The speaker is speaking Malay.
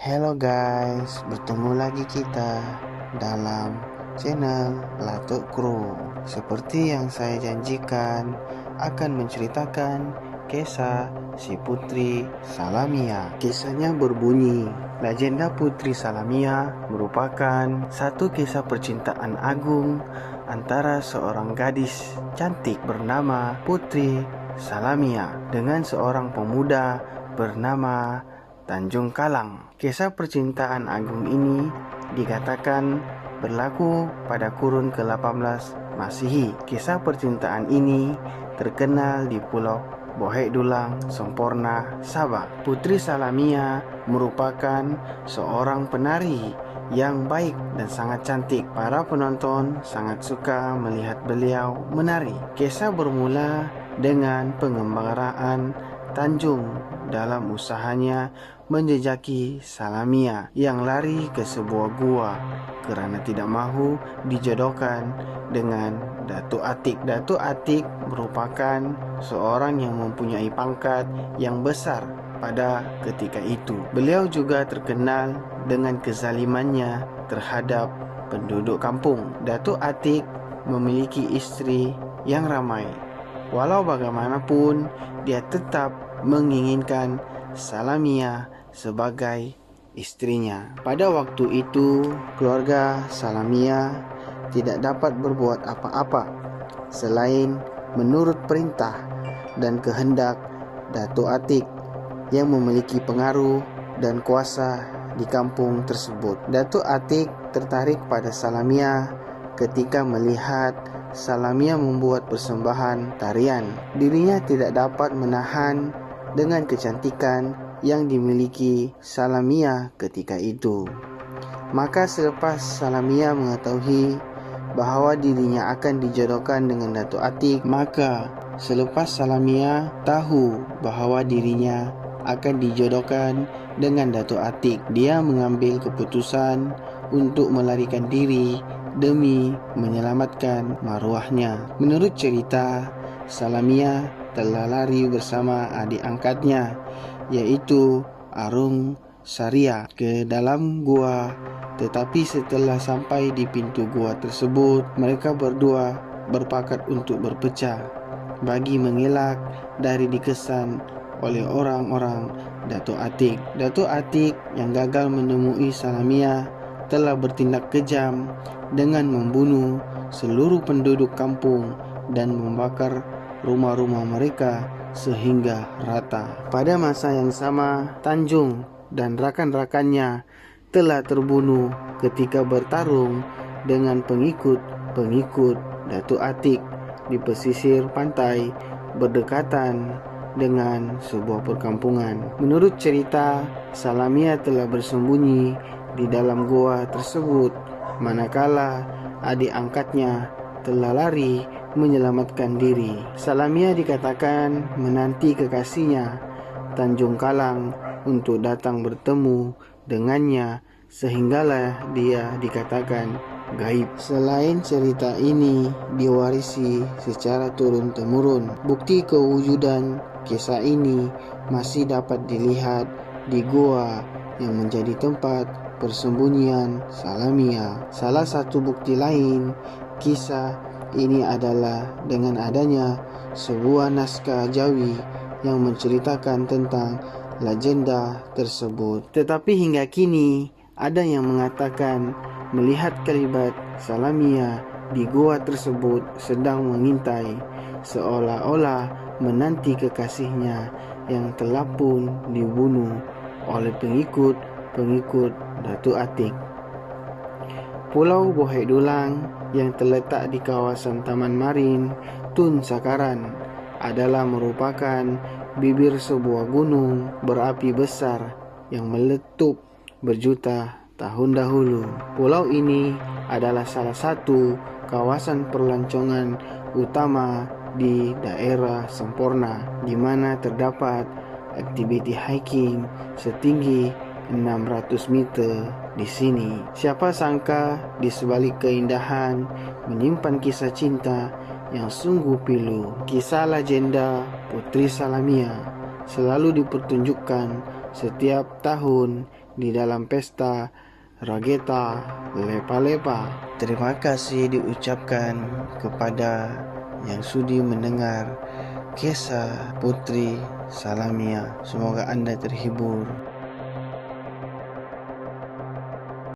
Hello guys, bertemu lagi kita dalam channel Latuk Kru. Seperti yang saya janjikan, akan menceritakan kisah si Putri Salamia. Kisahnya berbunyi, legenda Putri Salamia merupakan satu kisah percintaan agung antara seorang gadis cantik bernama Putri Salamia dengan seorang pemuda bernama Tanjung Kalang. Kisah percintaan agung ini dikatakan berlaku pada kurun ke-18 Masehi. Kisah percintaan ini terkenal di Pulau Bohek Dulang, Semporna, Sabah. Putri Salamia merupakan seorang penari yang baik dan sangat cantik. Para penonton sangat suka melihat beliau menari. Kisah bermula dengan pengembaraan Tanjung dalam usahanya menjejaki Salamia yang lari ke sebuah gua kerana tidak mahu dijodohkan dengan Datuk Atik. Datuk Atik merupakan seorang yang mempunyai pangkat yang besar pada ketika itu. Beliau juga terkenal dengan kezalimannya terhadap penduduk kampung. Datuk Atik memiliki isteri yang ramai. Walau bagaimanapun, dia tetap menginginkan Salamia sebagai istrinya. Pada waktu itu, keluarga Salamia tidak dapat berbuat apa-apa selain menurut perintah dan kehendak Datuk Atik yang memiliki pengaruh dan kuasa di kampung tersebut. Datuk Atik tertarik pada Salamia ketika melihat Salamia membuat persembahan tarian. Dirinya tidak dapat menahan dengan kecantikan yang dimiliki Salamia ketika itu. Maka selepas Salamia mengetahui bahawa dirinya akan dijodohkan dengan Datuk Atik, maka selepas Salamia tahu bahawa dirinya akan dijodohkan dengan Datuk Atik, dia mengambil keputusan untuk melarikan diri demi menyelamatkan maruahnya. Menurut cerita, Salamia telah lari bersama adik angkatnya, yaitu Arung Saria, ke dalam gua. Tetapi setelah sampai di pintu gua tersebut, mereka berdua berpakat untuk berpecah bagi mengelak dari dikesan oleh orang-orang Datuk Atik. Datuk Atik yang gagal menemui Salamia telah bertindak kejam dengan membunuh seluruh penduduk kampung dan membakar rumah-rumah mereka sehingga rata. Pada masa yang sama, Tanjung dan rakan-rakannya telah terbunuh ketika bertarung dengan pengikut-pengikut Datuk Atik di pesisir pantai berdekatan dengan sebuah perkampungan. Menurut cerita, Salamia telah bersembunyi di dalam gua tersebut, manakala adik angkatnya telah lari menyelamatkan diri. Salamia dikatakan menanti kekasihnya Tanjung Kalang untuk datang bertemu dengannya, sehinggalah dia dikatakan gaib. Selain cerita ini diwarisi secara turun-temurun, bukti kewujudan kisah ini masih dapat dilihat di gua yang menjadi tempat persembunyian Salamia. Salah satu bukti lain kisah ini adalah dengan adanya sebuah naskah Jawi yang menceritakan tentang legenda tersebut. Tetapi hingga kini ada yang mengatakan melihat kalibat Salamia di gua tersebut sedang mengintai, seolah-olah menanti kekasihnya yang telah pun dibunuh oleh pengikut Datuk Atik. Pulau Bohek Dulang yang terletak di kawasan Taman Marin Tun Sakaran adalah merupakan bibir sebuah gunung berapi besar yang meletup berjuta tahun dahulu. Pulau ini adalah salah satu kawasan perlancongan utama di daerah Semporna, di mana terdapat aktiviti hiking setinggi 600 meter di sini. Siapa sangka di sebalik keindahan menyimpan kisah cinta yang sungguh pilu. Kisah legenda Putri Salamia selalu dipertunjukkan setiap tahun di dalam pesta Rageta Lepa-Lepa. Terima kasih diucapkan kepada yang sudi mendengar kisah Putri Salamia. Semoga Anda terhibur.